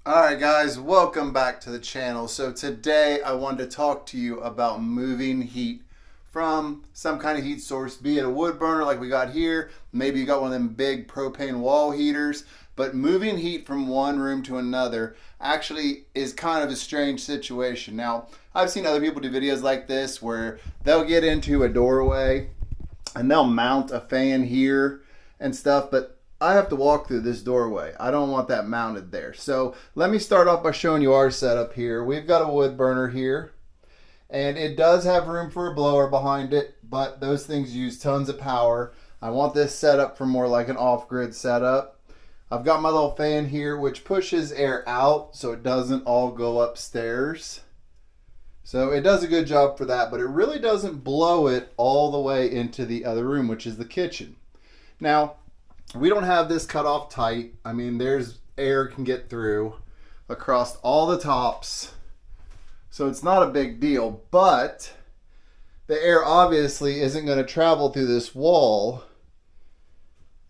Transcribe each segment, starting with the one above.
Alright guys, welcome back to the channel. So today I wanted to talk to you about moving heat from some kind of heat source, be it a wood burner like we got here, maybe you got one of them big propane wall heaters, but moving heat from one room to another actually is kind of a strange situation. Now, I've seen other people do videos like this where they'll get into a doorway and they'll mount a fan here and stuff, but I have to walk through this doorway. I don't want that mounted there. So let me start off by showing you our setup here. We've got a wood burner here, and it does have room for a blower behind it, but those things use tons of power. I want this set up for more like an off-grid setup. I've got my little fan here which pushes air out so it doesn't all go upstairs. So it does a good job for that, but it really doesn't blow it all the way into the other room, which is the kitchen. Now, we don't have this cut off tight. I mean, there's air can get through across all the tops. So it's not a big deal, but the air obviously isn't going to travel through this wall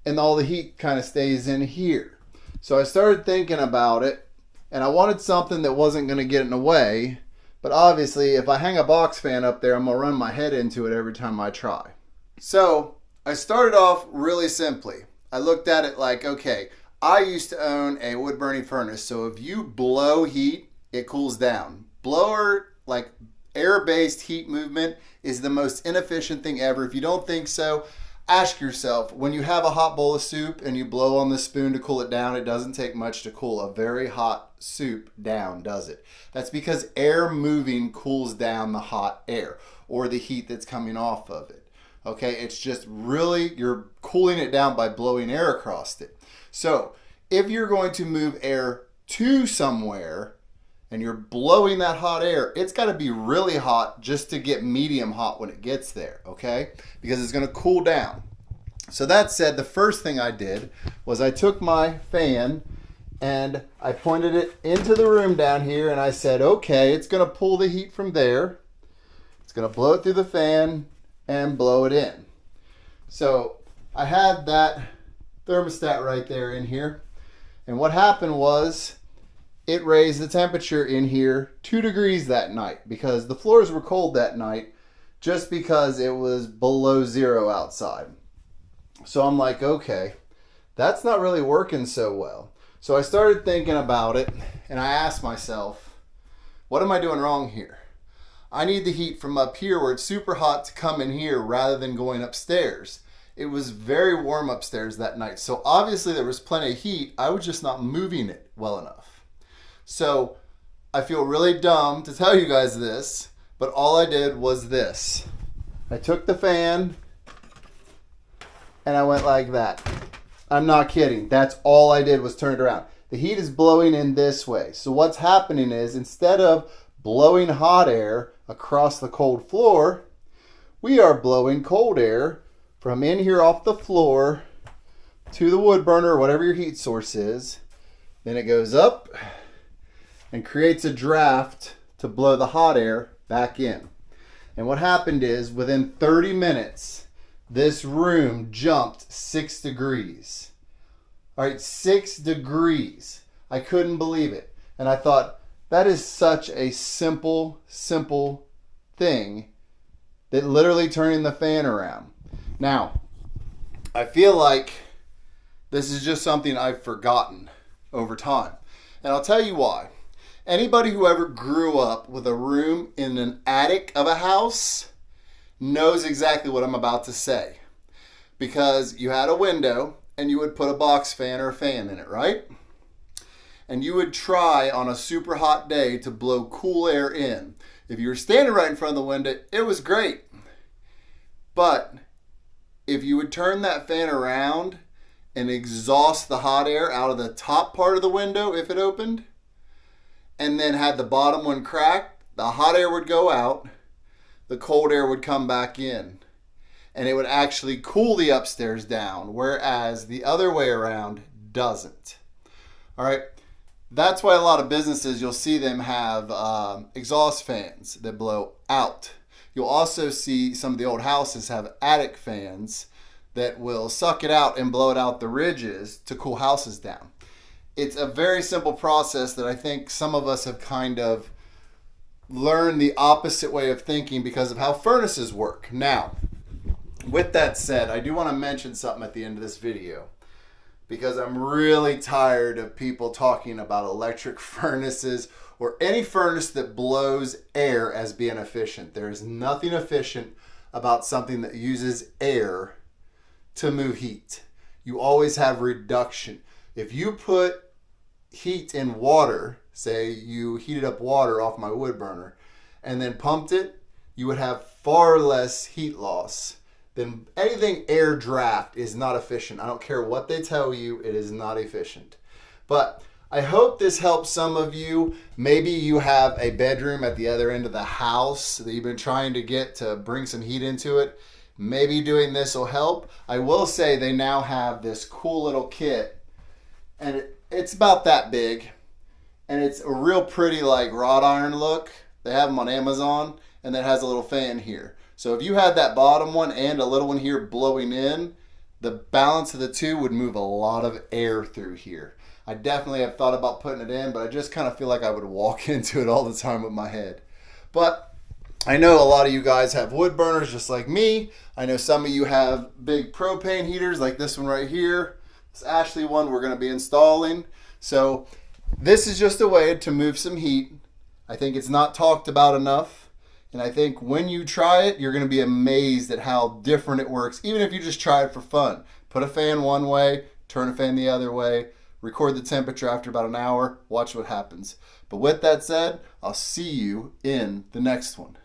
and all the heat kind of stays in here. So I started thinking about it and I wanted something that wasn't going to get in the way, but obviously if I hang a box fan up there, I'm going to run my head into it every time I try. So I started off really simply. I looked at it like, okay, I used to own a wood burning furnace, so if you blow heat, it cools down. Blower, like air-based heat movement, is the most inefficient thing ever. If you don't think so, ask yourself, when you have a hot bowl of soup and you blow on the spoon to cool it down, it doesn't take much to cool a very hot soup down, does it? That's because air moving cools down the hot air or the heat that's coming off of it. Okay, it's just really, you're cooling it down by blowing air across it. So if you're going to move air to somewhere and you're blowing that hot air, it's got to be really hot just to get medium hot when it gets there, okay? Because it's going to cool down. So that said, the first thing I did was I took my fan and I pointed it into the room down here and I said, okay, it's going to pull the heat from there. It's going to blow it through the fan and blow it in. So I had that thermostat right there in here, and what happened was it raised the temperature in here 2 degrees that night because the floors were cold that night just because it was below zero outside. So I'm like, okay, that's not really working so well. So I started thinking about it and I asked myself, what am I doing wrong here? I need the heat from up here where it's super hot to come in here rather than going upstairs. It was very warm upstairs that night, so obviously there was plenty of heat. I was just not moving it well enough. So I feel really dumb to tell you guys this, but all I did was this. I took the fan and I went like that. I'm not kidding. That's all I did was turn it around. The heat is blowing in this way. So what's happening is instead of blowing hot air across the cold floor, we are blowing cold air from in here off the floor to the wood burner or whatever your heat source is. Then it goes up and creates a draft to blow the hot air back in. And what happened is within 30 minutes, this room jumped 6 degrees. All right, 6 degrees. I couldn't believe it. And I thought, that is such a simple thing that literally turning the fan around. Now, I feel like this is just something I've forgotten over time. And I'll tell you why. Anybody who ever grew up with a room in an attic of a house knows exactly what I'm about to say. Because you had a window and you would put a box fan or a fan in it, right? And you would try on a super hot day to blow cool air in. If you were standing right in front of the window, it was great. But if you would turn that fan around and exhaust the hot air out of the top part of the window if it opened, and then had the bottom one cracked, the hot air would go out, the cold air would come back in. And it would actually cool the upstairs down, whereas the other way around doesn't. All right. That's why a lot of businesses, you'll see them have exhaust fans that blow out. You'll also see some of the old houses have attic fans that will suck it out and blow it out the ridges to cool houses down. it's a very simple process that I think some of us have kind of learned the opposite way of thinking because of how furnaces work. Now, with that said, I do want to mention something at the end of this video because I'm really tired of people talking about electric furnaces or any furnace that blows air as being efficient. There is nothing efficient about something that uses air to move heat. You always have reduction. If you put heat in water, say you heated up water off my wood burner and then pumped it, you would have far less heat loss than anything. Air draft is not efficient. I don't care what they tell you, it is not efficient. But I hope this helps some of you. Maybe you have a bedroom at the other end of the house that you've been trying to get to bring some heat into it. Maybe doing this will help. I will say they now have this cool little kit, and it's about that big, and it's a real pretty like wrought iron look. They have them on Amazon, and it has a little fan here. So if you had that bottom one and a little one here blowing in, the balance of the two would move a lot of air through here. I definitely have thought about putting it in, but I just kind of feel like I would walk into it all the time with my head. But I know a lot of you guys have wood burners just like me. I know some of you have big propane heaters like this one right here. This Ashley one we're going to be installing. So this is just a way to move some heat. I think it's not talked about enough. And I think when you try it, you're going to be amazed at how different it works, even if you just try it for fun. Put a fan one way, turn a fan the other way, record the temperature after about an hour, watch what happens. But with that said, I'll see you in the next one.